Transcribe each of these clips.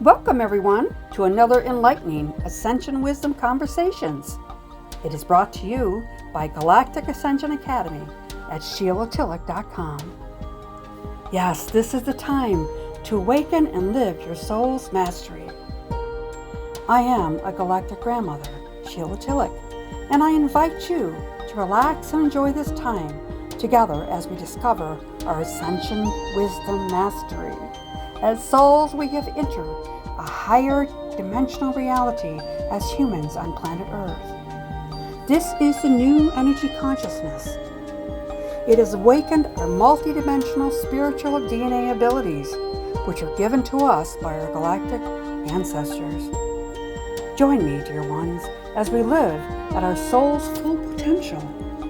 Welcome, everyone, to another enlightening Ascension Wisdom Conversations. It is brought to you by Galactic Ascension Academy at SheilaTillich.com. Yes, this is the time to awaken and live your soul's mastery. I am a galactic grandmother, Sheila Tillich, and I invite you to relax and enjoy this time together as we discover our Ascension Wisdom Mastery. As souls, we have entered a higher dimensional reality as humans on planet Earth. This is the new energy consciousness. It has awakened our multidimensional spiritual DNA abilities, which are given to us by our galactic ancestors. Join me, dear ones, as we live at our soul's full potential,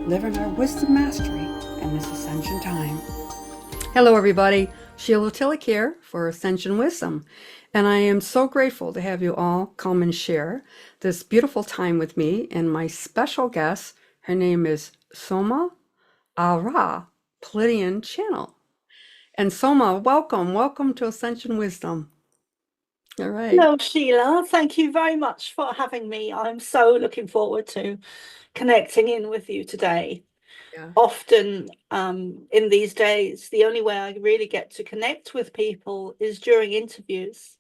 live in our wisdom mastery in this ascension time. Hello, everybody. Sheila Tillich here for Ascension Wisdom, and I am so grateful to have you all come and share this beautiful time with me and my special guest. Her name is Soma Arah, Pleiadian Channel. And Soma, welcome to Ascension Wisdom. All right. Hello, Sheila. Thank you very much for having me. I'm so looking forward to connecting in with you today. Yeah. Often in these days, the only way I really get to connect with people is during interviews.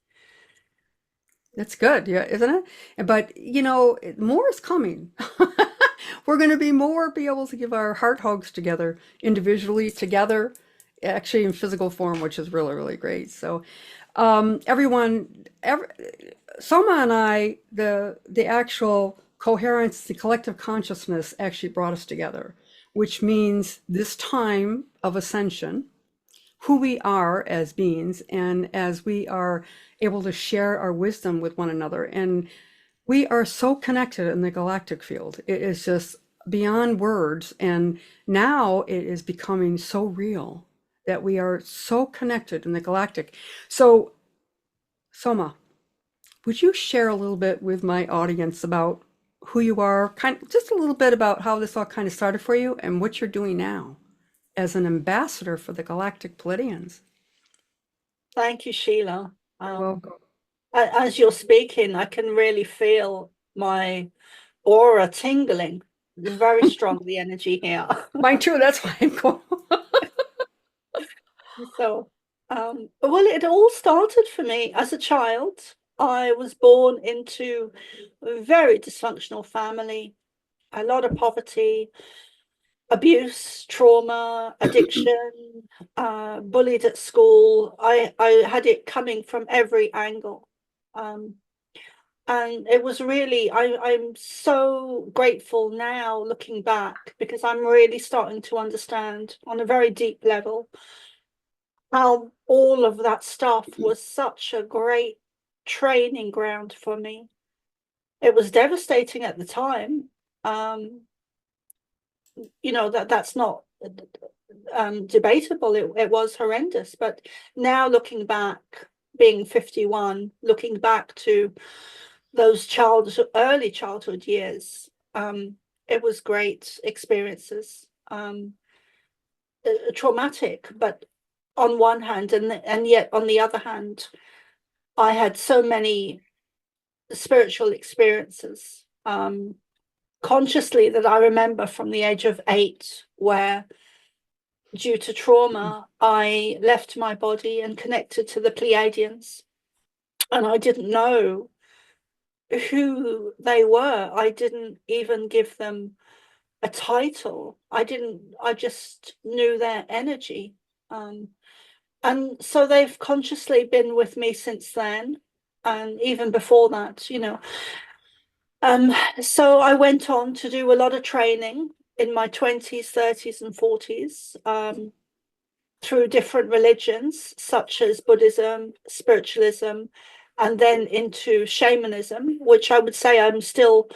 That's good, yeah, isn't it? But, you know, more is coming. We're going to be able to give our heart hugs together, individually, together, actually in physical form, which is really, really great. So, Soma and I, the actual coherence, the collective consciousness actually brought us together, which means this time of ascension, who we are as beings, and as we are able to share our wisdom with one another. And we are so connected in the galactic field. It is just beyond words. And now it is becoming so real that we are so connected in the galactic. So, Soma, would you share a little bit with my audience about who you are, just a little bit about how this all kind of started for you and what you're doing now as an ambassador for the Galactic Pleiadians? Thank you, Sheila. You're welcome. As you're speaking, I can really feel my aura tingling. It's very strong, the energy here. Mine too, that's why I'm going. So, well, it all started for me as a child. I was born into a very dysfunctional family, a lot of poverty, abuse, trauma, addiction, bullied at school. I had it coming from every angle. And it was really, I'm so grateful now looking back, because I'm really starting to understand on a very deep level how all of that stuff was such a great training ground for me. It was devastating at the time. You know, that's not debatable. It was horrendous. But now looking back, being 51, looking back to those early childhood years, it was great experiences. Traumatic, but on one hand, and yet on the other hand, I had so many spiritual experiences consciously that I remember from the age of 8, where due to trauma, I left my body and connected to the Pleiadians. And I didn't know who they were. I didn't even give them a title. I just knew their energy. And so they've consciously been with me since then, and even before that, you know. So I went on to do a lot of training in my 20s, 30s, and 40s, through different religions, such as Buddhism, spiritualism, and then into shamanism, which I would say I'm still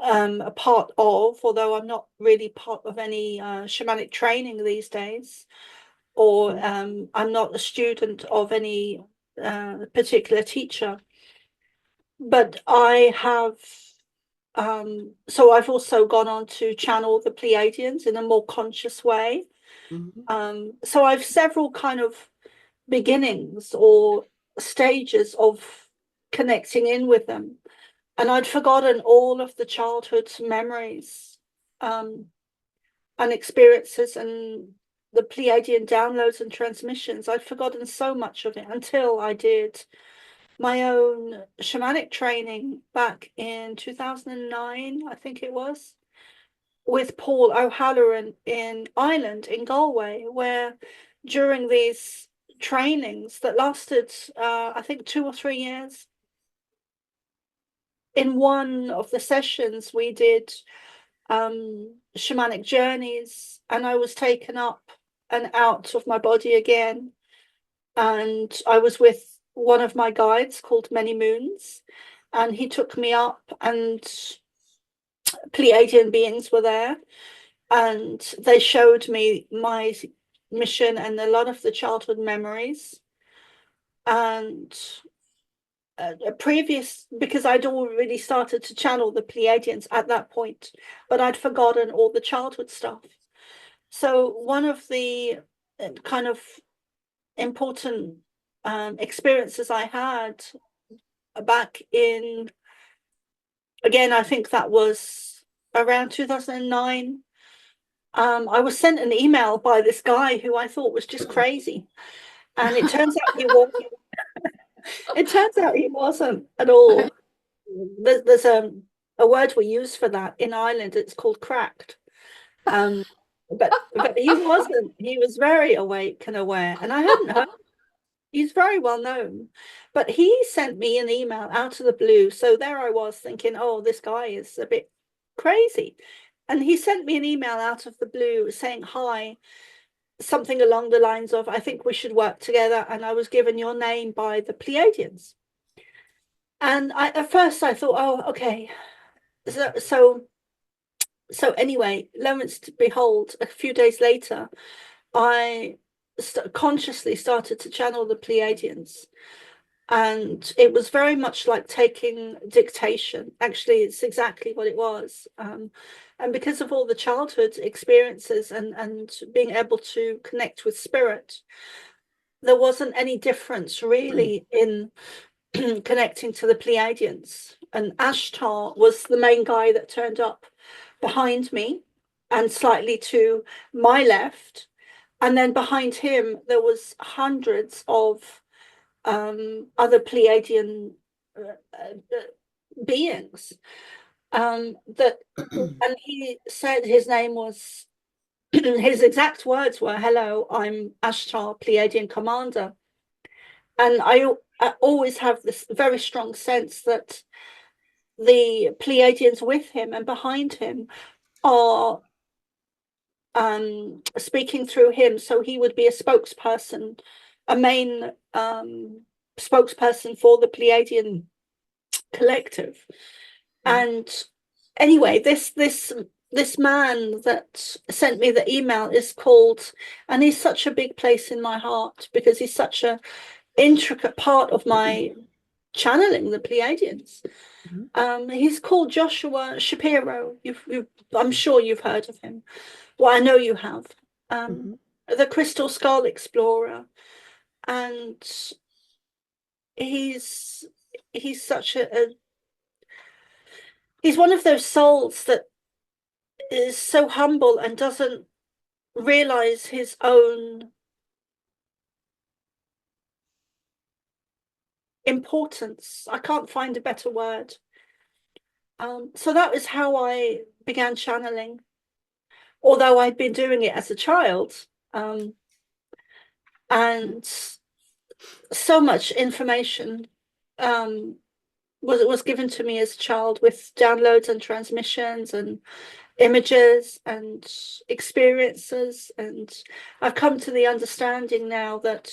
a part of, although I'm not really part of any shamanic training these days, or I'm not a student of any particular teacher. But I have, so I've also gone on to channel the Pleiadians in a more conscious way. Mhm. So I've several kind of beginnings or stages of connecting in with them. And I'd forgotten all of the childhood memories and experiences and the Pleiadian downloads and transmissions. I'd forgotten so much of it until I did my own shamanic training back in 2009, I think it was, with Paul O'Halloran in Ireland, in Galway, where during these trainings that lasted, I think, 2 or 3 years, in one of the sessions we did shamanic journeys, and I was taken up and out of my body again, and I was with one of my guides called Many Moons, and he took me up, and Pleiadian beings were there, and they showed me my mission and a lot of the childhood memories. And previous, because I'd already started to channel the Pleiadians at that point, but I'd forgotten all the childhood stuff. So one of the kind of important experiences I had back in, again, I think that was around 2009, I was sent an email by this guy who I thought was just crazy, and it turns out he wasn't. It turns out he wasn't at all. There's a word we use for that in Ireland. It's called cracked. But he wasn't. He was very awake and aware, and I hadn't heard. He's very well known, but he sent me an email out of the blue. So there I was thinking, oh, this guy is a bit crazy. And he sent me an email out of the blue saying, hi, something along the lines of, I think we should work together. And I was given your name by the Pleiadians. And at first I thought, oh, okay. So anyway, lo and behold, a few days later, I consciously started to channel the Pleiadians. And it was very much like taking dictation. Actually, it's exactly what it was. And because of all the childhood experiences and being able to connect with spirit, there wasn't any difference really in connecting to the Pleiadians. And Ashtar was the main guy that turned up behind me and slightly to my left. And then behind him, there was hundreds of other Pleiadian beings. And he said his name was, his exact words were, hello, I'm Ashtar, Pleiadian commander. And I always have this very strong sense that the Pleiadians with him and behind him are speaking through him. So he would be a spokesperson, a main spokesperson for the Pleiadian collective. And anyway, this man that sent me the email is called, and he's such a big place in my heart because he's such a intricate part of my channeling the Pleiadians. He's called Joshua Shapiro. I'm sure you've heard of him. Well, I know you have. The Crystal Skull Explorer, and he's such he's one of those souls that is so humble and doesn't realize his own importance. I can't find a better word. So that was how I began channeling, although I'd been doing it as a child. And so much information was given to me as a child with downloads and transmissions and images and experiences. And I've come to the understanding now that,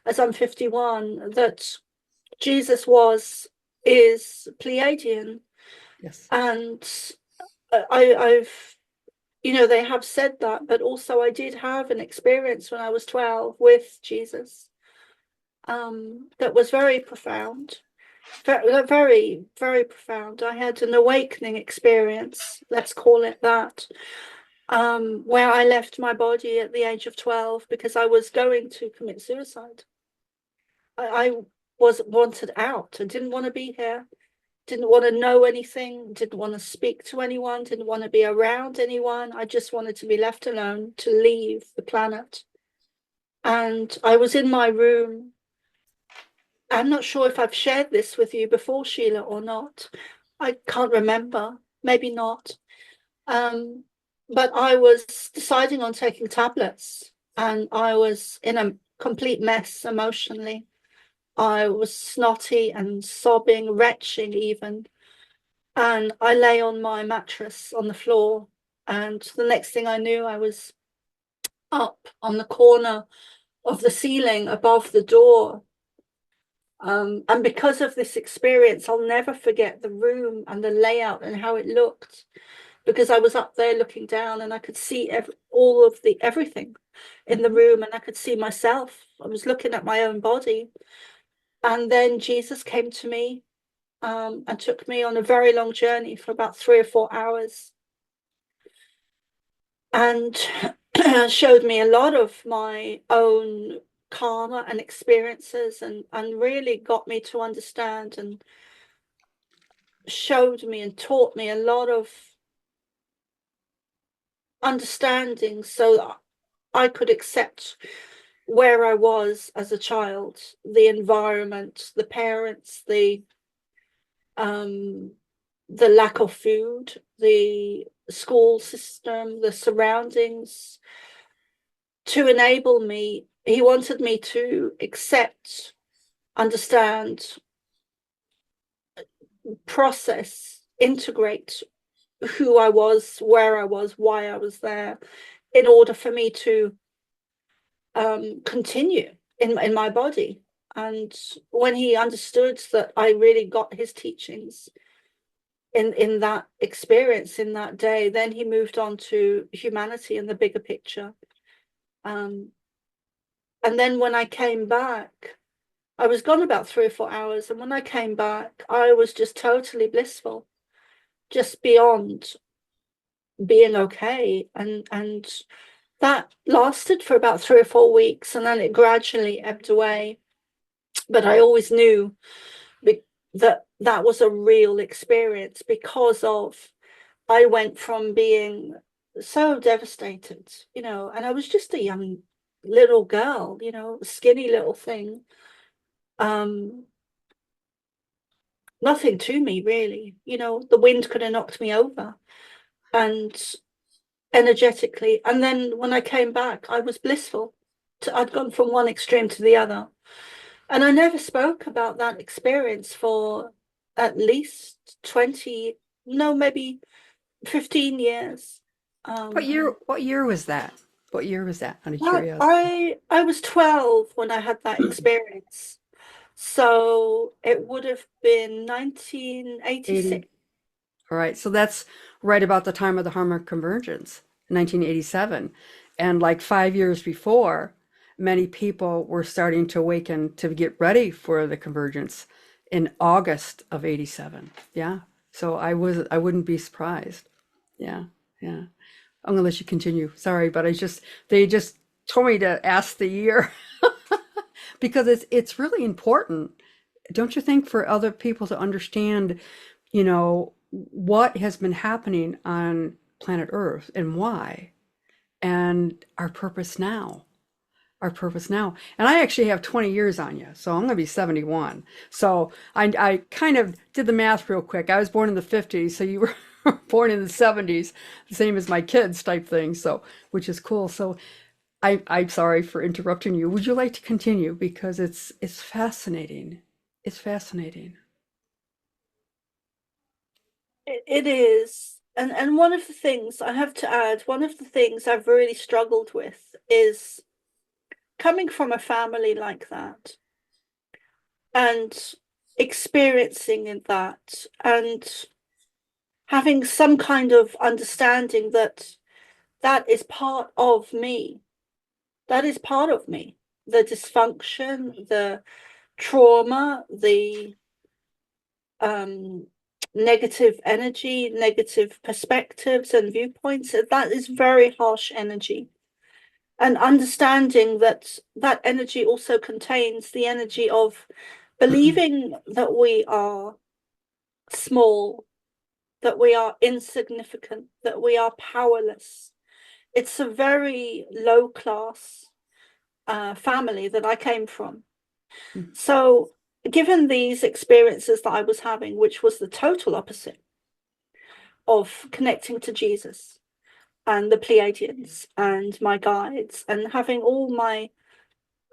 as I'm 51, that Jesus is Pleiadian. Yes. And I've, they have said that, but also I did have an experience when I was 12 with Jesus that was very profound. Very, very profound. I had an awakening experience, let's call it that, where I left my body at the age of 12 because I was going to commit suicide. wanted out. I didn't want to be here, didn't want to know anything, didn't want to speak to anyone, didn't want to be around anyone. I just wanted to be left alone, to leave the planet. And I was in my room. I'm not sure if I've shared this with you before, Sheila, or not. I can't remember, maybe not. But I was deciding on taking tablets, and I was in a complete mess emotionally. I was snotty and sobbing, retching even. And I lay on my mattress on the floor. And the next thing I knew, I was up on the corner of the ceiling above the door. And because of this experience, I'll never forget the room and the layout and how it looked, because I was up there looking down and I could see all of the everything in the room, and I could see myself. I was looking at my own body. And then Jesus came to me and took me on a very long journey for about 3 or 4 hours, and showed me a lot of my own karma and experiences, and really got me to understand, and showed me and taught me a lot of understanding so that I could accept where I was as a child, the environment, the parents, the lack of food, the school system, the surroundings, to enable me. He wanted me to accept, understand, process, integrate who I was, where I was, why I was there, in order for me to continue in my body. And when he understood that I really got his teachings in that experience, in that day, then he moved on to humanity and the bigger picture. And then when I came back, I was gone about 3 or 4 hours, and when I came back, I was just totally blissful, just beyond being okay. And that lasted for about 3 or 4 weeks, and then it gradually ebbed away. But I always knew that that was a real experience, because of I went from being so devastated, and I was just a young little girl, skinny little thing. Nothing to me really, the wind could have knocked me over, and energetically. And then when I came back, I was blissful. I'd gone from one extreme to the other. And I never spoke about that experience for at least 20, no, maybe 15 years. What year was that? What year was that? Out of curiosity. I was 12 when I had that experience. So it would have been 1986. 80. All right. So that's right about the time of the Harmonic Convergence, 1987. And like 5 years before, many people were starting to awaken to get ready for the convergence in August of 87. Yeah. So I wouldn't be surprised. Yeah. Yeah. I'm gonna let you continue. Sorry, but they just told me to ask the year because it's really important, don't you think, for other people to understand, what has been happening on planet Earth and why, and our purpose now. Our purpose now. And I actually have 20 years on you, so I'm going to be 71. So I kind of did the math real quick. I was born in the 50s, so you were born in the 70s, the same as my kids type thing, so which is cool. So I'm sorry for interrupting you. Would you like to continue? Because it's fascinating. It's fascinating. It is. And one of the things I have to add, one of the things I've really struggled with is coming from a family like that and experiencing that, and having some kind of understanding that that is part of me. That is part of me. The dysfunction, the trauma, the negative energy, negative perspectives and viewpoints, that is very harsh energy. And understanding that that energy also contains the energy of believing that we are small, that we are insignificant, that we are powerless. It's a very low class family that I came from. So given these experiences that I was having, which was the total opposite of connecting to Jesus and the Pleiadians and my guides, and having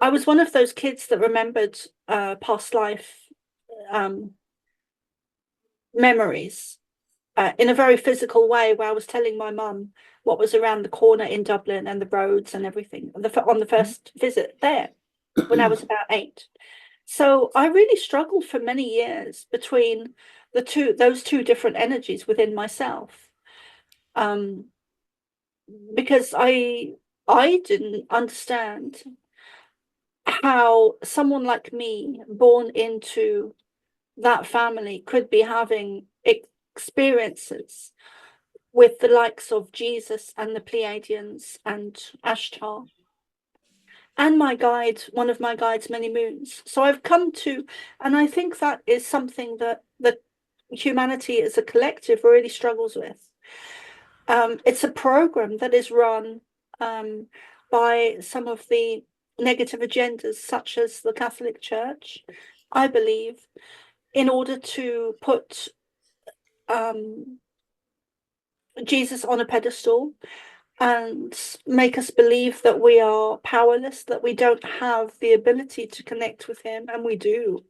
I was one of those kids that remembered past life memories in a very physical way, where I was telling my mum what was around the corner in Dublin and the roads and everything on the first visit there when I was about 8. So I really struggled for many years between those two different energies within myself, because I didn't understand how someone like me, born into that family, could be having experiences with the likes of Jesus and the Pleiadians and Ashtar and my guide, one of my guides, many moons. So I've come to, and I think that is something that humanity as a collective really struggles with. It's a program that is run by some of the negative agendas, such as the Catholic Church, I believe, in order to put Jesus on a pedestal and make us believe that we are powerless, that we don't have the ability to connect with him. And we do.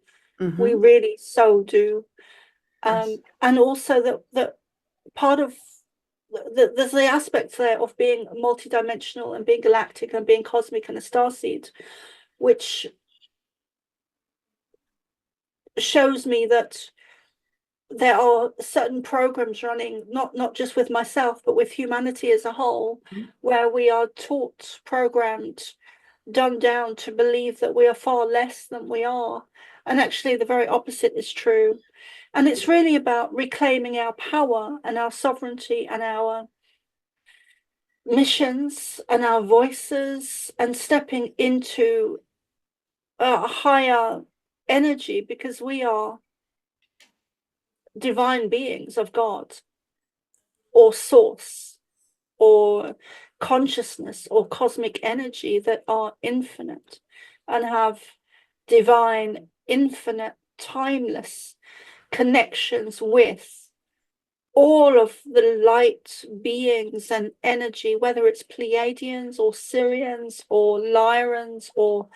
We really so do. Yes. And also that part of there's the aspect there of being multidimensional and being galactic and being cosmic and a starseed, which shows me that there are certain programs running, not just with myself, but with humanity as a whole, where we are taught, programmed, dumbed down to believe that we are far less than we are. And actually the very opposite is true. And it's really about reclaiming our power and our sovereignty and our missions and our voices, and stepping into a higher energy, because we are divine beings of God, or source, or consciousness, or cosmic energy that are infinite and have divine, infinite, timeless connections with all of the light beings and energy, whether it's Pleiadians or Syrians or Lyrans or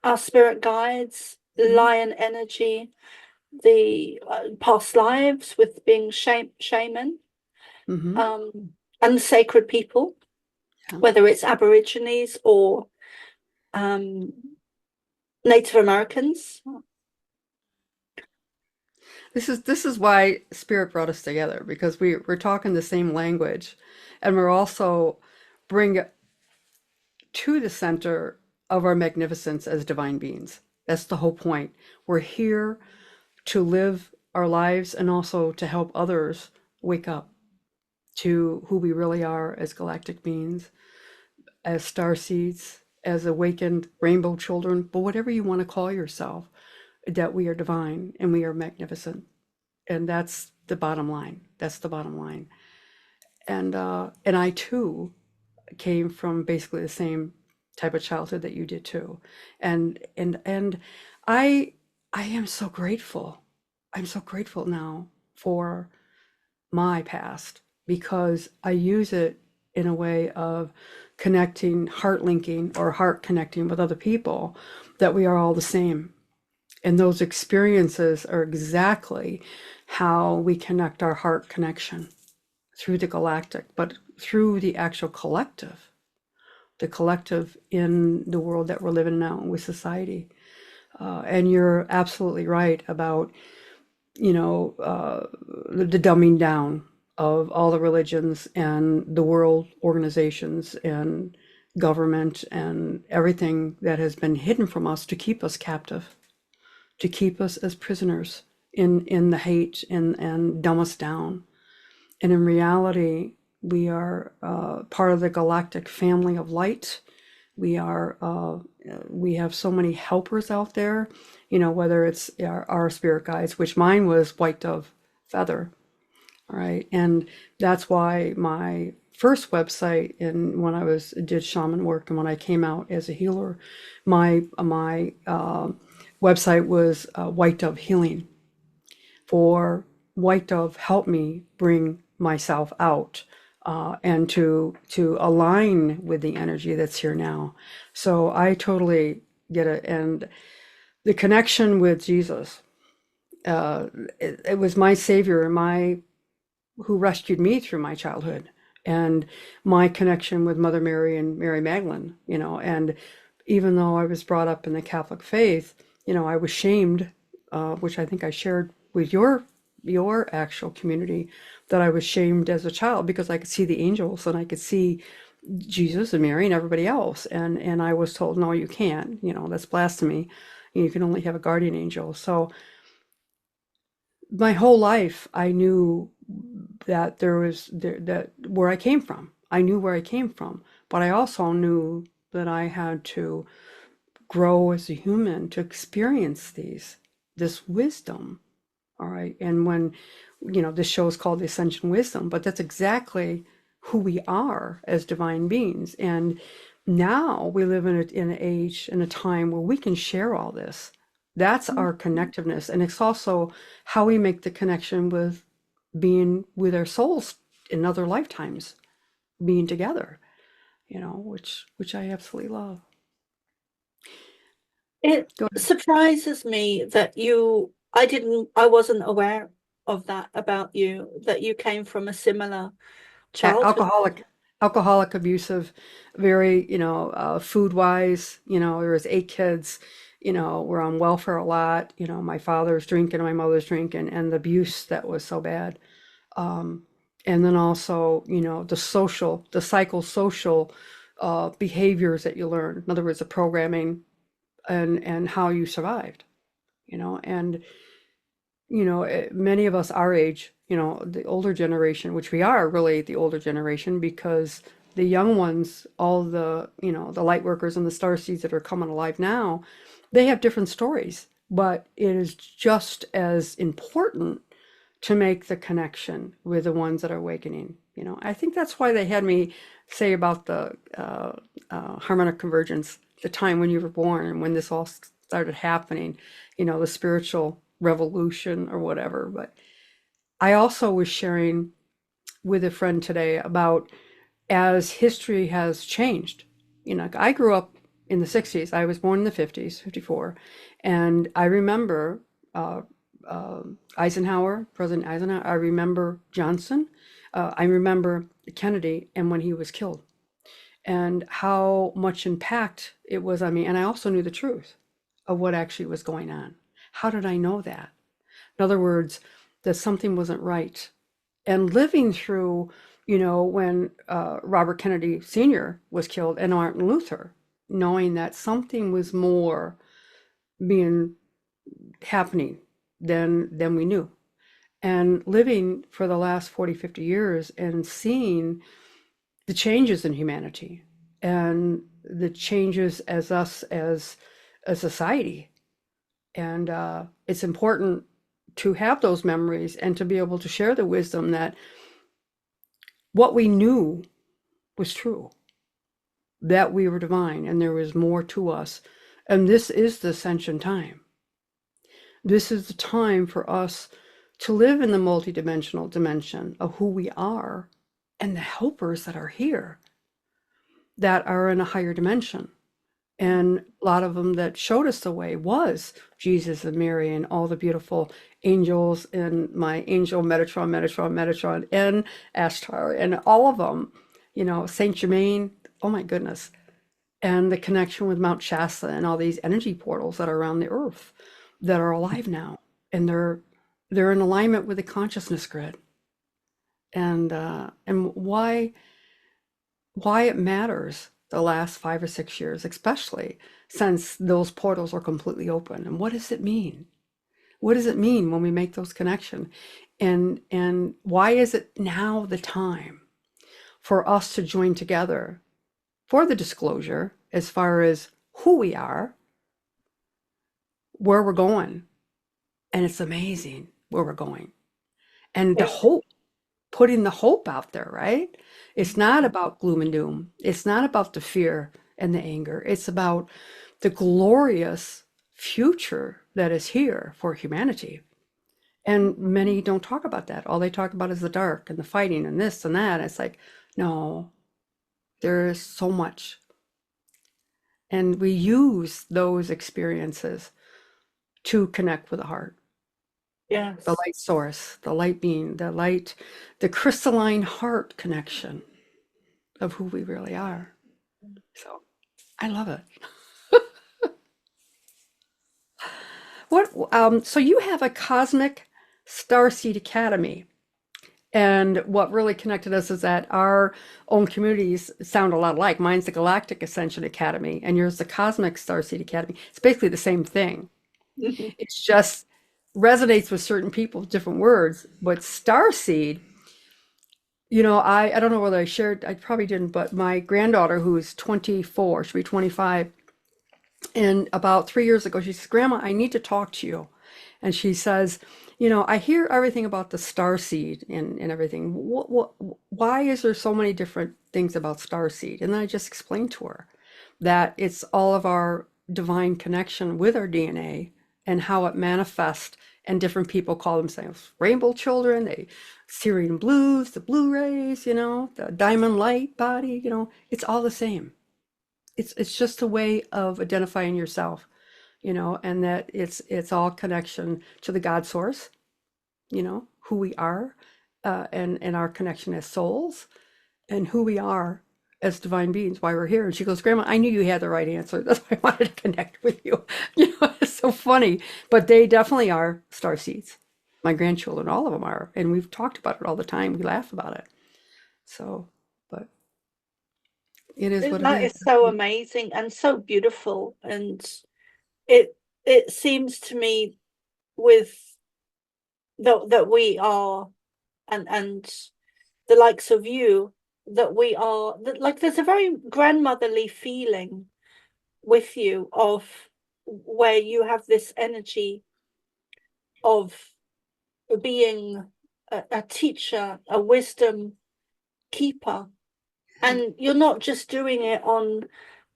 our spirit guides, lion energy, the past lives with being shaman, and the sacred people, whether it's Aborigines or Native Americans. This is why Spirit brought us together, because we're talking the same language, and we're also bring to the center of our magnificence as divine beings. That's the whole point. We're here to live our lives and also to help others wake up to who we really are as galactic beings, as star seeds, as awakened rainbow children, but whatever you want to call yourself, that we are divine and we are magnificent. And that's the bottom line. That's the bottom line. And I too came from basically the same type of childhood that you did too. And I am so grateful. I'm so grateful now for my past, because I use it in a way of connecting, heart linking, or heart connecting with other people, that we are all the same. And those experiences are exactly how we connect our heart connection through the galactic, but through the actual collective, the collective in the world that we're living now with society. And you're absolutely right about, the dumbing down of all the religions and the world organizations and government and everything that has been hidden from us to keep us captive, to keep us as prisoners in the hate and dumb us down. And in reality, we are part of the galactic family of light, We have so many helpers out there, whether it's our spirit guides, which mine was white dove feather. All right. And that's why my first website, and when I did shaman work and when I came out as a healer, my website was White Dove Healing. For White Dove help me bring myself out and to align with the energy that's here now. So I totally get it. And the connection with Jesus, it was my savior and who rescued me through my childhood, and my connection with Mother Mary and Mary Magdalene, and even though I was brought up in the Catholic faith, I was shamed, which I think I shared with your actual community, that I was shamed as a child because I could see the angels and I could see Jesus and Mary and everybody else. And I was told, no, you can't, that's blasphemy. You can only have a guardian angel. So my whole life, I knew that that where I came from. I knew where I came from, but I also knew that I had to grow as a human to experience this wisdom. All right. And when, this show is called the Ascension Wisdom, but that's exactly who we are as divine beings. And now we live in an age, in a time where we can share all this. That's our connectiveness. And it's also how we make the connection with being with our souls in other lifetimes, being together, which I absolutely love. It surprises me that I wasn't aware of that about you, that you came from a similar childhood. Alcoholic, abusive, very, food wise, there was 8 kids, we're on welfare a lot, my father's drinking, my mother's drinking, and the abuse that was so bad. And then also, the psychosocial behaviors that you learn. In other words, the programming and how you survived, and many of us our age, the older generation, which we are really the older generation, because the young ones, all the the light workers and the starseeds that are coming alive now, they have different stories, but it is just as important to make the connection with the ones that are awakening. I think that's why they had me say about the harmonic convergence, the time when you were born and when this all started happening, the spiritual revolution or whatever. But I also was sharing with a friend today about, as history has changed, I grew up in the 60s. I was born in the 50s, 54. And I remember President Eisenhower. I remember Johnson. I remember Kennedy and when he was killed, and how much impact it was on me. And I also knew the truth of what actually was going on. How did I know that? In other words, that something wasn't right. And living through, when Robert Kennedy Sr. was killed and Martin Luther, knowing that something was more happening than we knew. And living for the last 40, 50 years and seeing the changes in humanity and the changes as us as a society. And it's important to have those memories and to be able to share the wisdom that what we knew was true, that we were divine and there was more to us. And this is the ascension time. This is the time for us to live in the multidimensional dimension of who we are and the helpers that are here that are in a higher dimension. And a lot of them that showed us the way was Jesus and Mary and all the beautiful angels and my angel Metatron, and Ashtar and all of them, Saint Germain, oh my goodness. And the connection with Mount Shasta and all these energy portals that are around the earth that are alive now. And they're in alignment with the consciousness grid. And why it matters the last 5 or 6 years, especially since those portals are completely open. And what does it mean? What does it mean when we make those connections? And why is it now the time for us to join together for the disclosure, as far as who we are, where we're going. And it's amazing where we're going. And the Yeah. hope, putting the hope out there, right? It's not about gloom and doom. It's not about the fear and the anger. It's about the glorious future that is here for humanity. And many don't talk about that. All they talk about is the dark and the fighting and this and that. It's like, no, there is so much. And we use those experiences to connect with the heart, the Yes. light source, the light being, the light, the crystalline heart connection of who we really are. So I love it. So you have a cosmic starseed academy. And what really connected us is that our own communities sound a lot alike. Mine's the Galactic Ascension Academy, and yours the Cosmic Starseed Academy. It's basically the same thing. It's just resonates with certain people, different words. But Starseed, I don't know whether I shared, I probably didn't, but my granddaughter, who is 24, she'll be 25, and about 3 years ago, she says, Grandma, I need to talk to you. And she says, I hear everything about the star seed and everything. Why is there so many different things about star seed? And then I just explained to her that it's all of our divine connection with our DNA and how it manifests. And different people call themselves rainbow children, Syrian blues, the blue rays, the diamond light body, it's all the same. It's just a way of identifying yourself, and that it's all connection to the God source, who we are, and our connection as souls, and who we are as divine beings, why we're here. And she goes, Grandma, I knew you had the right answer. That's why I wanted to connect with you. It's so funny. But they definitely are star seeds. My grandchildren, all of them are. And we've talked about it all the time. We laugh about it. So, but it is what it That is. is so amazing and so beautiful. And it seems to me with that we are and the likes of you, that we are like there's a very grandmotherly feeling with you, of where you have this energy of being a teacher, a wisdom keeper, and you're not just doing it on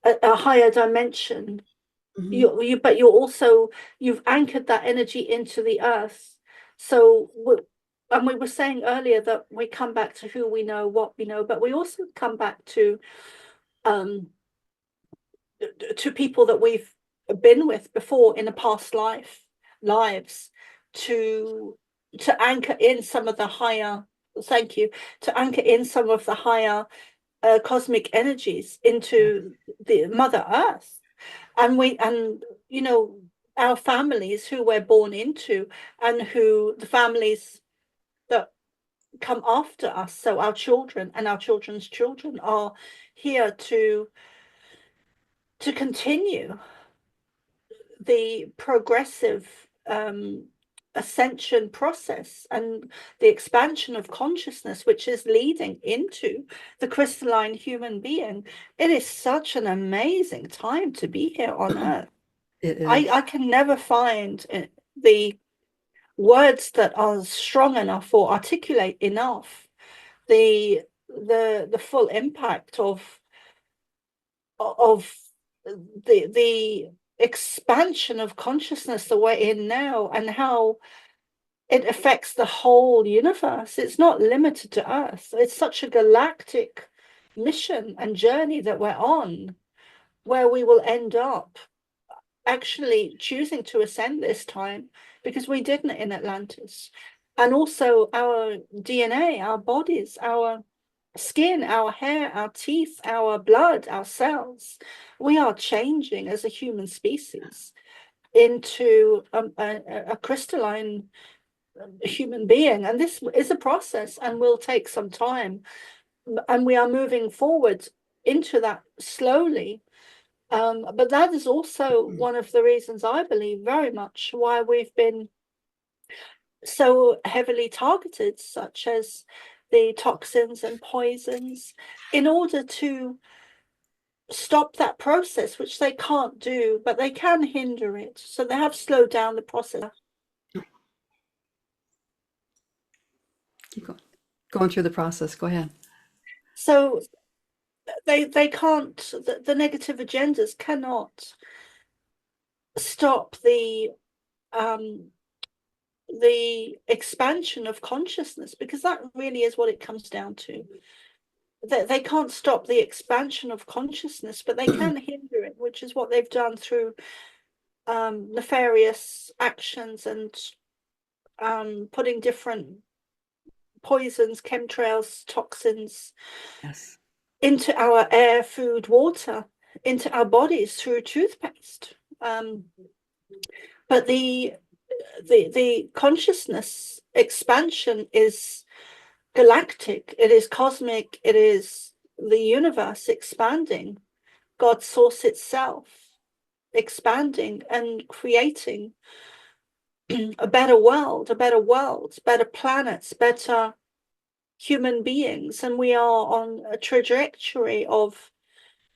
a higher dimension. But you've anchored that energy into the earth. So and we were saying earlier that we come back to who we know, what we know, but we also come back um to people that we've been with before in a past lives, to anchor in some of the higher, thank you, to anchor in some of the higher cosmic energies into the Mother Earth. And our families who we're born into, and who the families that come after us, so our children and our children's children, are here to continue the progressive ascension process and the expansion of consciousness, which is leading into the crystalline human being. It is such an amazing time to be here on earth. It is. I can never find the words that are strong enough or articulate enough the full impact of the expansion of consciousness that we're in now, and how it affects the whole universe. It's not limited to Earth. It's such a galactic mission and journey that we're on, where we will end up actually choosing to ascend this time because we didn't in Atlantis. And also our DNA, our bodies, our skin, our hair, our teeth, our blood, our cells, we are changing as a human species into a crystalline human being. And this is a process and will take some time. And we are moving forward into that slowly. But that is also one of the reasons, I believe, very much why we've been so heavily targeted, such as the toxins and poisons, in order to stop that process, which they can't do, but they can hinder it. So they have slowed down the process. Keep going through the process. Go ahead. So they can't, the negative agendas cannot stop the expansion of consciousness, because that really is what it comes down to. They can't stop the expansion of consciousness, but they can hinder it, which is what they've done through nefarious actions and putting different poisons, chemtrails, toxins, Yes, into our air, food, water, into our bodies through toothpaste. But the consciousness expansion is galactic, it is cosmic, it is the universe expanding, God's source itself expanding and creating a better world, better planets, better human beings. And we are on a trajectory of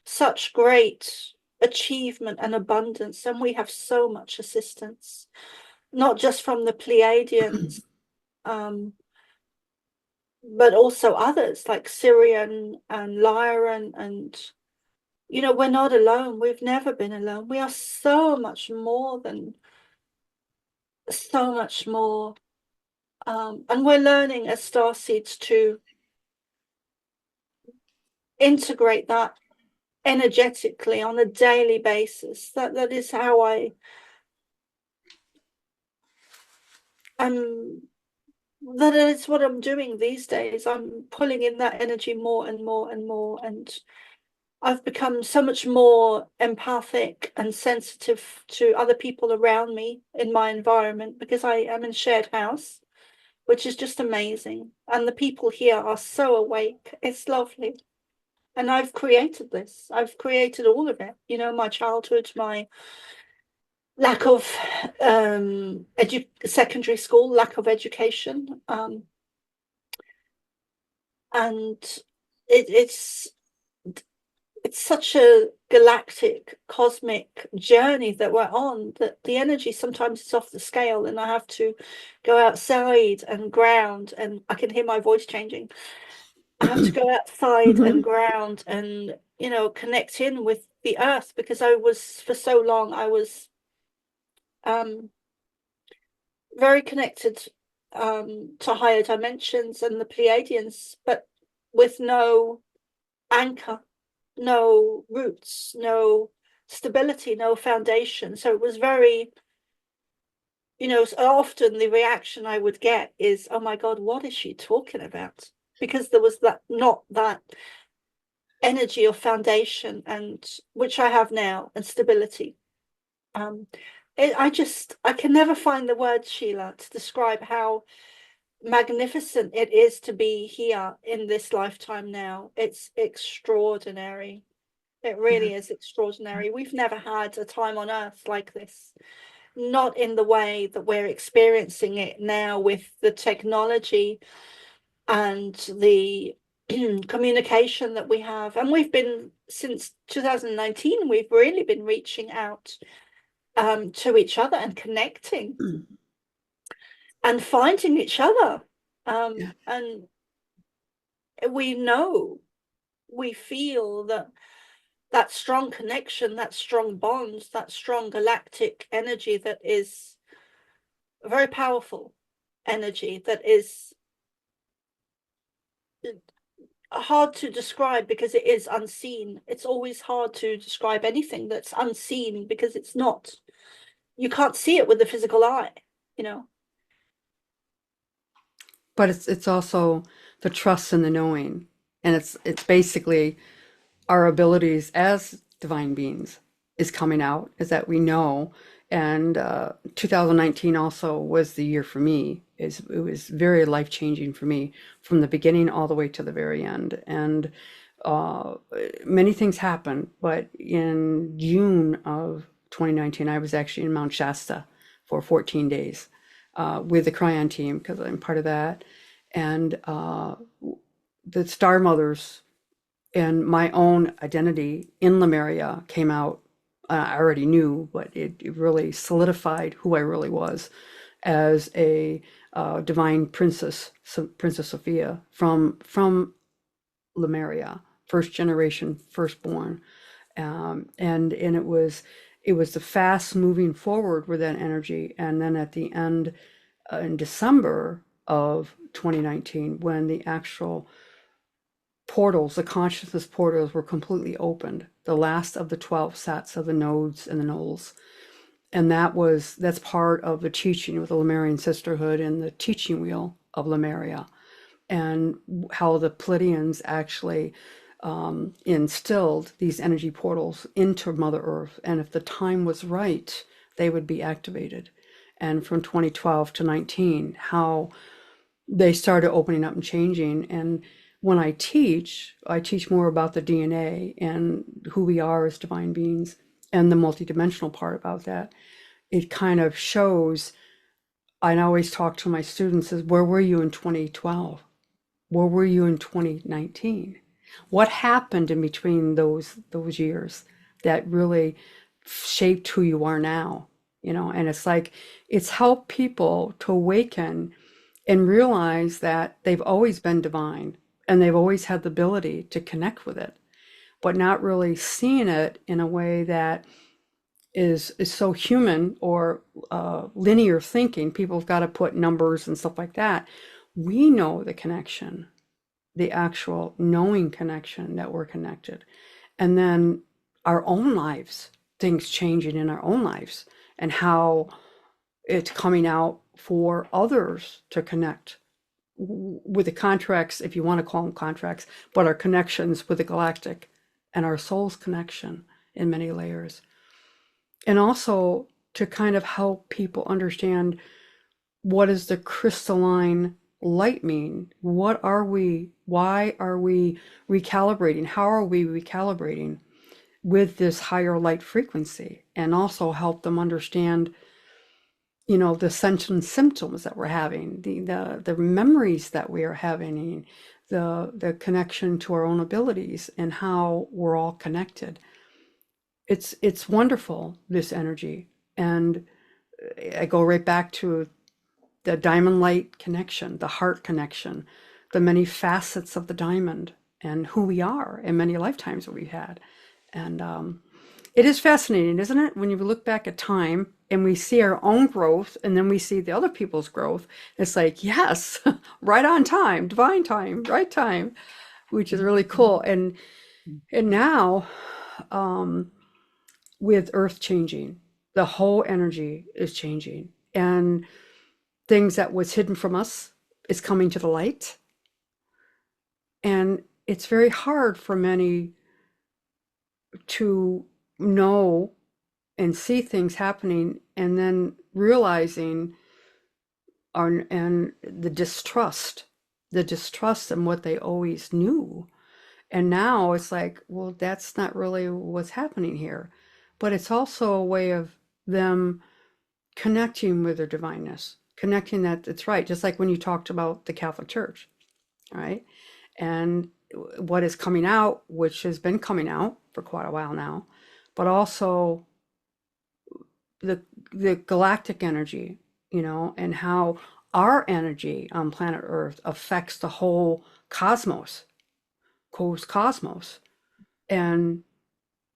such great achievement and abundance, and we have so much assistance, not just from the Pleiadians, but also others like Sirian and Lyran. And you know, we're not alone. We've never been alone. We are so much more than so much more. And we're learning as starseeds to integrate that energetically on a daily basis. That is how that is what I'm doing these days. I'm pulling in that energy more and more and more, and I've become so much more empathic and sensitive to other people around me in my environment, because I am in shared house, which is just amazing. And the people here are so awake. It's lovely. And I've created this. I've created all of it. You know, my childhood, my lack of secondary school, lack of education. And it's such a galactic cosmic journey that we're on, that the energy sometimes is off the scale, and I have to go outside and ground, and I can hear my voice changing. I have to go outside and ground and, you know, connect in with the earth, because I was, for so long, I was very connected to higher dimensions and the Pleiadians, but with no anchor, no roots, no stability, no foundation. So it was very, you know, so often the reaction I would get is, oh my God, what is she talking about? Because there was not that energy of foundation, and which I have now, and stability. I can never find the word, Sheila, to describe how magnificent it is to be here in this lifetime now. It's extraordinary. It really is extraordinary. We've never had a time on earth like this, not in the way that we're experiencing it now, with the technology and the communication that we have. And we've been, since 2019, we've really been reaching out to each other and connecting and finding each other. And we feel that strong connection, that strong bond, that strong galactic energy, that is a very powerful energy, that is hard to describe because it is unseen. It's always hard to describe anything that's unseen, because it's not, you can't see it with the physical eye, you know. But it's also the trust and the knowing, and it's basically our abilities as divine beings is coming out, is that we know. And 2019 also was the year for me. It was very life-changing for me, from the beginning all the way to the very end. And many things happened, but in June of 2019, I was actually in Mount Shasta for 14 days with the Cryon team, because I'm part of that. And the Star Mothers and my own identity in Lemuria came out. I already knew, but it really solidified who I really was as a divine princess, Princess Sophia from Lemuria, first generation, firstborn, and it was the fast moving forward with that energy, and then at the end, in December of 2019, when the actual portals, the consciousness portals, were completely opened, the last of the 12 sets of the nodes and the nulls. And that's part of the teaching with the Lemurian sisterhood and the teaching wheel of Lemuria, and how the Pleiadians actually instilled these energy portals into Mother Earth. And if the time was right, they would be activated. And from 2012 to 19, how they started opening up and changing. And when I teach more about the DNA and who we are as divine beings and the multidimensional part about that. It kind of shows, I always talk to my students is, where were you in 2012? Where were you in 2019? What happened in between those years that really shaped who you are now? You know, and it's like, it's helped people to awaken and realize that they've always been divine and they've always had the ability to connect with it, but not really seeing it in a way that is so human or linear thinking. People have got to put numbers and stuff like that. We know the connection, the actual knowing connection that we're connected. And then our own lives, things changing in our own lives, and how it's coming out for others to connect with the contracts, if you want to call them contracts, but our connections with the galactic and our soul's connection in many layers. And also to kind of help people understand, what does the crystalline light mean? What are we? Why are we recalibrating? How are we recalibrating with this higher light frequency? And also help them understand, you know, the ascension symptoms that we're having, the memories that we are having, the connection to our own abilities, and how we're all connected. It's wonderful, this energy. And I go right back to the diamond light connection, the heart connection, the many facets of the diamond, and who we are in many lifetimes that we've had. And it is fascinating, isn't it? When you look back at time and we see our own growth, and then we see the other people's growth, it's like, yes, right on time, divine time, right time, which is really cool. And now, with Earth changing, the whole energy is changing, and things that was hidden from us is coming to the light. And it's very hard for many to know and see things happening, and then realizing and the distrust in what they always knew. And now it's like, well, that's not really what's happening here. But it's also a way of them connecting with their divineness, connecting that it's right. Just like when you talked about the Catholic Church, right? And what is coming out, which has been coming out for quite a while now, but also the galactic energy, you know, and how our energy on planet Earth affects the whole cosmos. And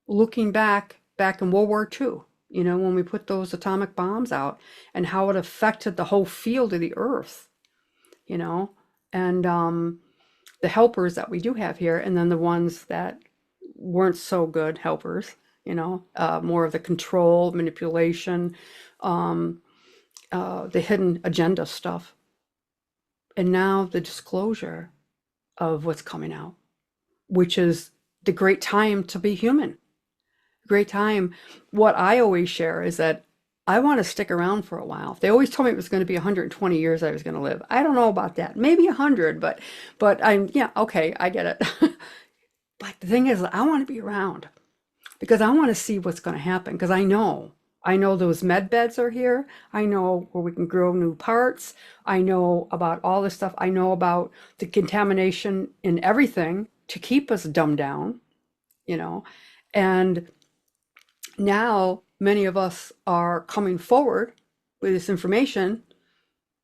looking back in World War II, you know, when we put those atomic bombs out, and how it affected the whole field of the Earth, you know, and the helpers that we do have here, and then the ones that weren't so good helpers, you know, more of the control, manipulation, the hidden agenda stuff. And now the disclosure of what's coming out, which is the great time to be human. Great time. What I always share is that I want to stick around for a while. They always told me it was going to be 120 years I was going to live. I don't know about that. Maybe 100, but yeah, okay, I get it. But the thing is, I want to be around because I want to see what's going to happen, because I know those med beds are here. I know where we can grow new parts. I know about all this stuff. I know about the contamination in everything, to keep us dumbed down, you know. And now many of us are coming forward with this information,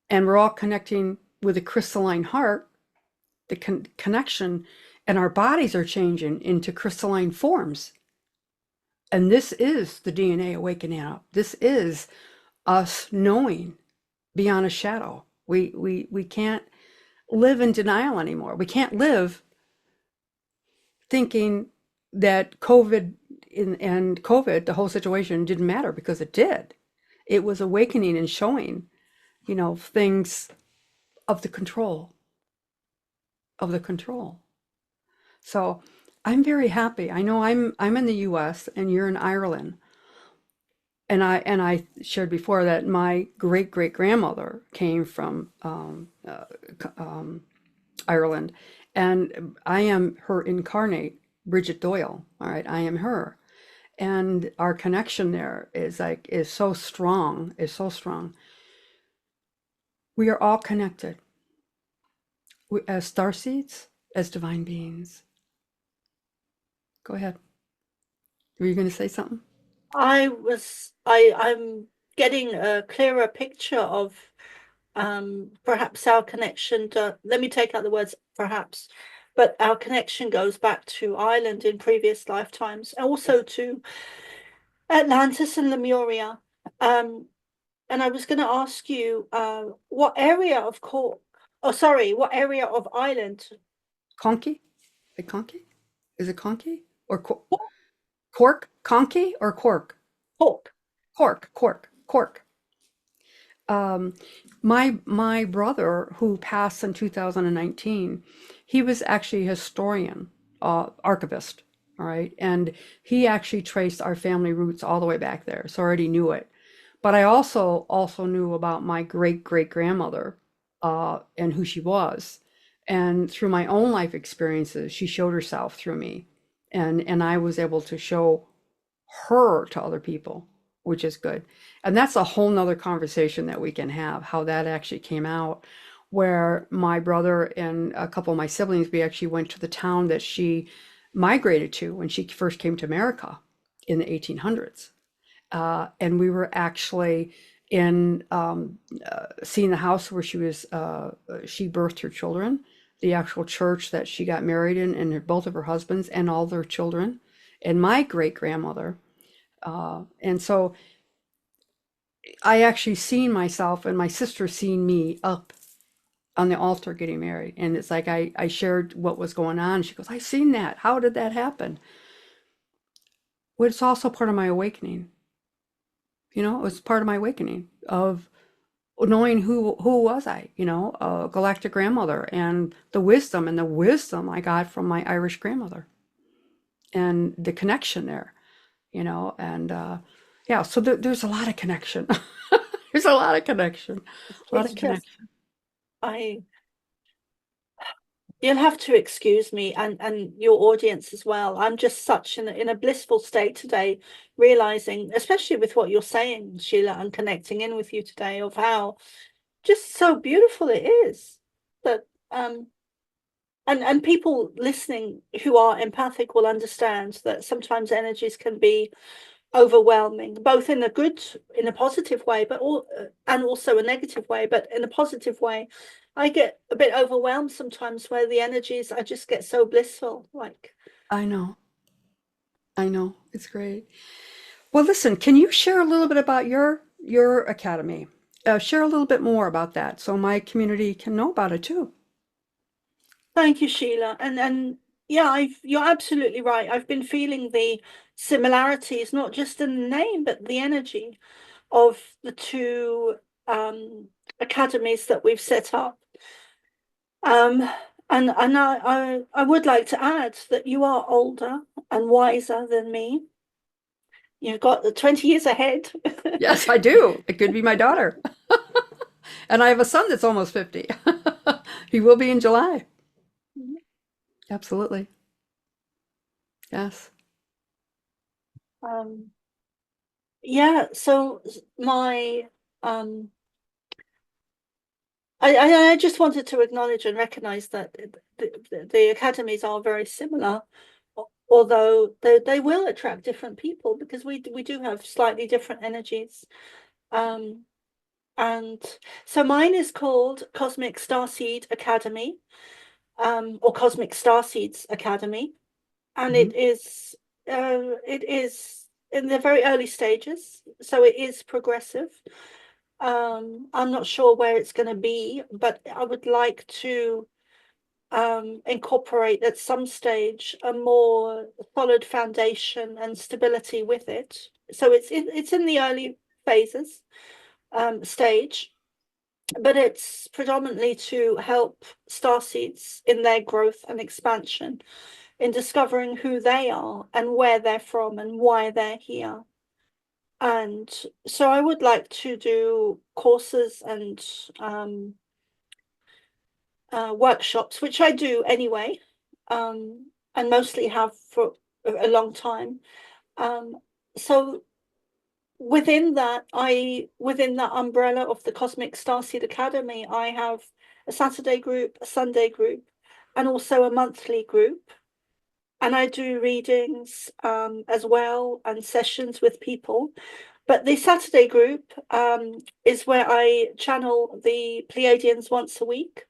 and we're all connecting with a crystalline heart, the connection, and our bodies are changing into crystalline forms. And this is the DNA awakening up. This is us knowing beyond a shadow. We can't live in denial anymore. We can't live thinking that COVID and COVID, the whole situation didn't matter, because it did. It was awakening and showing, things of the control, So I'm very happy. I know I'm in the US and you're in Ireland. And I shared before that my great grandmother came from Ireland, and I am her incarnate, Bridget Doyle. All right, I am her, and our connection there is so strong, We are all connected, as starseeds, as divine beings. Go ahead. Were you going to say something? I'm getting a clearer picture of perhaps our connection to, let me take out the words perhaps, but our connection goes back to Ireland in previous lifetimes, also to Atlantis and Lemuria. And I was going to ask you, what area of what area of Ireland? Conky? Conky? Is it Conky? Or Cork? Conky or Cork? Cork. My brother, who passed in 2019, he was actually a historian, archivist, all right? And he actually traced our family roots all the way back there, so I already knew it. But I also knew about my great-great-grandmother, and who she was. And through my own life experiences, she showed herself through me. And I was able to show her to other people, which is good. And that's a whole nother conversation that we can have, how that actually came out, where my brother and a couple of my siblings, we actually went to the town that she migrated to when she first came to America in the 1800s. And we were actually in seeing the house where she birthed her children, the actual church that she got married in, and both of her husbands and all their children, and my great grandmother. And so I actually seen myself, and my sister seen me up on the altar getting married. And it's like I shared what was going on. She goes, I seen that. How did that happen? Well, it's also part of my awakening. It was part of my awakening of knowing who was I, a galactic grandmother, and the wisdom I got from my Irish grandmother, and the connection there, and yeah, so there's a lot of connection. There's a lot of connection. You'll have to excuse me, and your audience as well. I'm just such in a blissful state today, realizing, especially with what you're saying, Sheila, and connecting in with you today, of how just so beautiful it is that and people listening who are empathic will understand that sometimes energies can be overwhelming, both in a positive way, and also a negative way. But in a positive way, I get a bit overwhelmed sometimes, where the energies, I just get so blissful. I know, it's great. Well, listen, can you share a little bit about your academy? Share a little bit more about that, so my community can know about it too. Thank you, Sheila. And yeah, you're absolutely right. I've been feeling the similarities, not just in the name, but the energy of the two academies that we've set up. And I would like to add that you are older and wiser than me. You've got the 20 years ahead. Yes, I do. It could be my daughter. And I have a son that's almost 50. He will be in July. Absolutely. Yes. Yeah, so my I just wanted to acknowledge and recognize that the academies are very similar, although they will attract different people because we do have slightly different energies. And so mine is called Cosmic Starseed Academy, or Cosmic Starseeds Academy, and it is in the very early stages, so it is progressive. I'm not sure where it's going to be, but I would like to incorporate at some stage a more solid foundation and stability with it. So it's in the early phases stage, but it's predominantly to help starseeds in their growth and expansion, in discovering who they are and where they're from and why they're here. And so I would like to do courses and workshops, which I do anyway, and mostly have for a long time. So within that umbrella of the Cosmic Starseed Academy, I have a Saturday group, a Sunday group, and also a monthly group. And I do readings as well, and sessions with people. But the Saturday group is where I channel the Pleiadians once a week.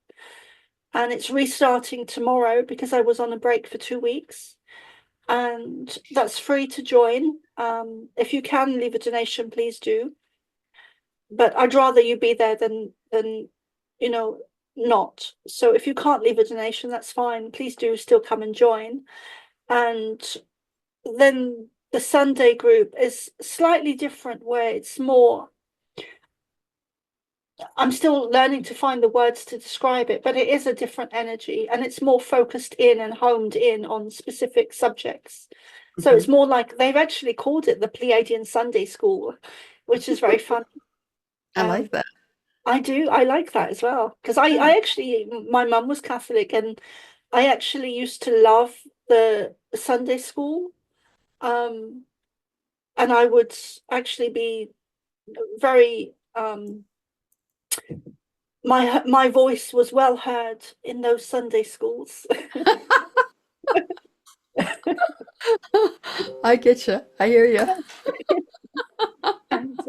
And it's restarting tomorrow because I was on a break for 2 weeks. And that's free to join. If you can leave a donation, please do. But I'd rather you be there than not. So if you can't leave a donation, that's fine. Please do still come and join. And then the Sunday group is slightly different, where it's more, I'm still learning to find the words to describe it, but it is a different energy, and it's more focused in and honed in on specific subjects. So it's more like, they've actually called it the Pleiadian Sunday School, which is very fun. I like that. I do. I like that as well. Because I actually, my mum was Catholic, and I actually used to love the Sunday school. And I would actually be very, my voice was well heard in those Sunday schools. I get you. I hear you. And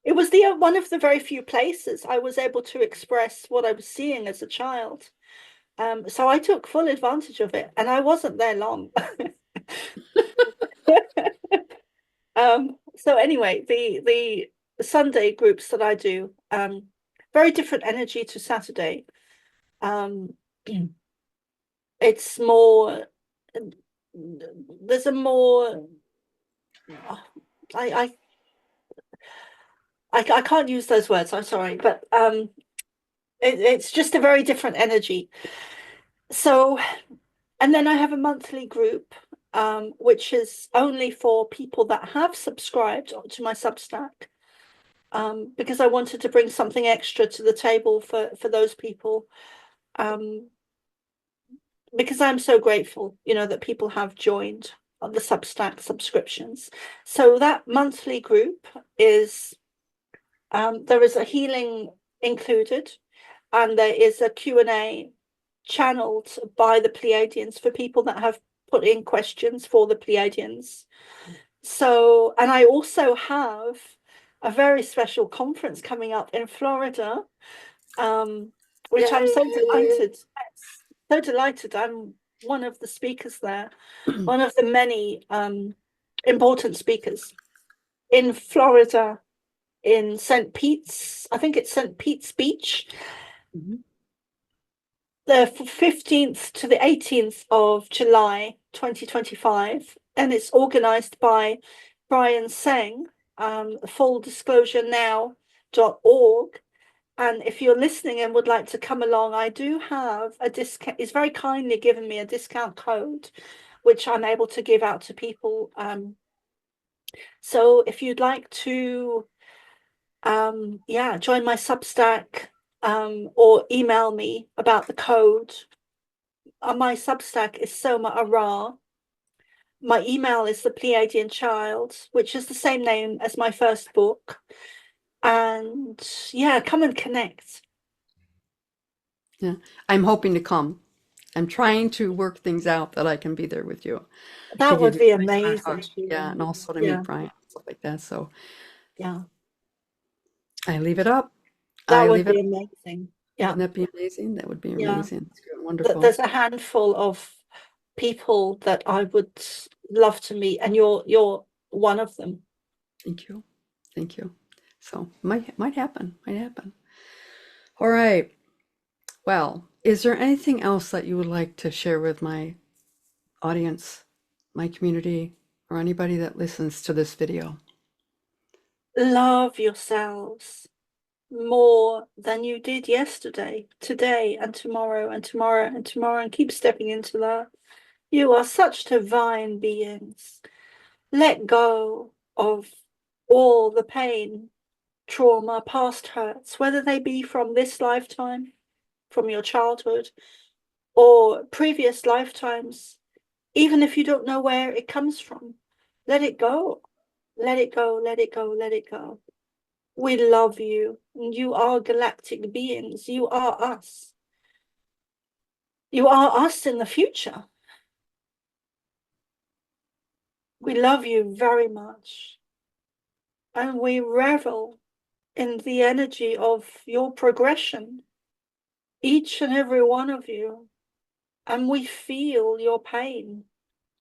it was the one of the very few places I was able to express what I was seeing as a child. So I took full advantage of it, and I wasn't there long. So anyway, the Sunday groups that I do, very different energy to Saturday. It's more, there's a more, I can't use those words, I'm sorry, but it's just a very different energy. So, and then I have a monthly group, which is only for people that have subscribed to my Substack, because I wanted to bring something extra to the table for those people, because I'm so grateful, that people have joined the Substack subscriptions. So that monthly group is, there is a healing included, and there is a Q&A channeled by the Pleiadians for people that have put in questions for the Pleiadians. So, and I also have a very special conference coming up in Florida, which I'm so delighted. So delighted. I'm one of the speakers there, one of the many important speakers in Florida, in St. Pete's, I think it's St. Pete's Beach. The 15th to the 18th of July 2025, and it's organized by Brian Seng, fulldisclosurenow.org. And if you're listening and would like to come along, I do have a discount. He's very kindly given me a discount code, which I'm able to give out to people. So if you'd like to, join my Substack, or email me about the code. My Substack is Soma Arah. My email is The Pleiadian Child, which is the same name as my first book. And yeah, come and connect. Yeah. I'm hoping to come. I'm trying to work things out that I can be there with you to That give would you be a nice hard amazing, hug. Yeah, Sheila. and also to Yeah, meet Brian, stuff like that. So yeah. I leave it up. That I would leave it be up. amazing. Yeah, Wouldn't that be amazing? That would be yeah. amazing. It's good, wonderful. There's a handful of people that I would love to meet, and you're one of them. Thank you. Thank you. So might happen. Might happen. All right. Well, is there anything else that you would like to share with my audience, my community, or anybody that listens to this video? Love yourselves more than you did yesterday, today, and tomorrow, and tomorrow, and tomorrow, and keep stepping into that. You are such divine beings. Let go of all the pain, trauma, past hurts, whether they be from this lifetime, from your childhood, or previous lifetimes, even if you don't know where it comes from. Let it go. Let it go, let it go, let it go. We love you. You are galactic beings. You are us. You are us in the future. We love you very much. And we revel in the energy of your progression, each and every one of you. And we feel your pain,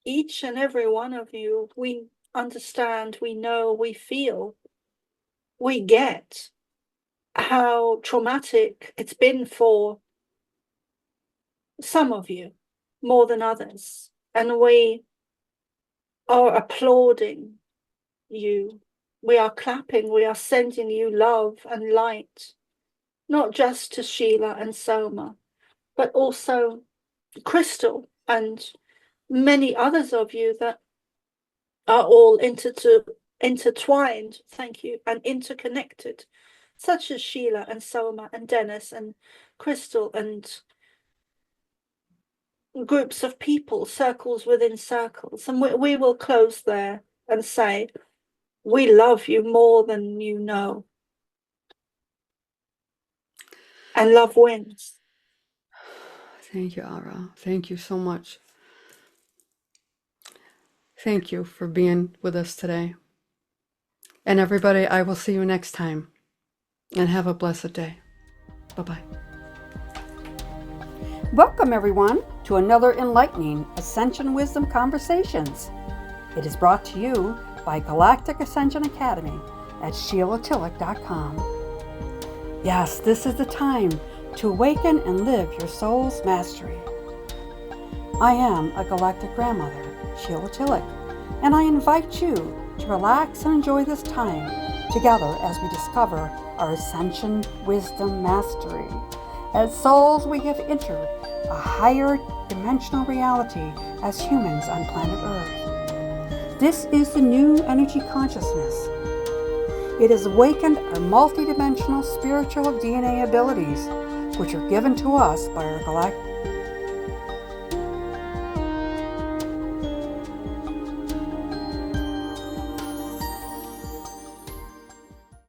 each and every one of you. We understand, we know, we feel, we get how traumatic it's been for some of you more than others. And we are applauding you. We are clapping, we are sending you love and light, not just to Sheila and Soma, but also Crystal and many others of you that are all intertwined, thank you, and interconnected, such as Sheila and Soma and Dennis and Crystal and groups of people, circles within circles. And we will close there and say, we love you more than you know. And love wins. Thank you, Ara. Thank you so much. Thank you for being with us today. And everybody, I will see you next time. And have a blessed day. Bye-bye. Welcome, everyone, to another enlightening Ascension Wisdom Conversations. It is brought to you by Galactic Ascension Academy at SheilaTillich.com. Yes, this is the time to awaken and live your soul's mastery. I am a galactic grandmother, Sheila Tillich, and I invite you to relax and enjoy this time together as we discover our Ascension Wisdom Mastery. As souls, we have entered a higher dimensional reality as humans on planet Earth. This is the new energy consciousness. It has awakened our multidimensional spiritual DNA abilities, which are given to us by our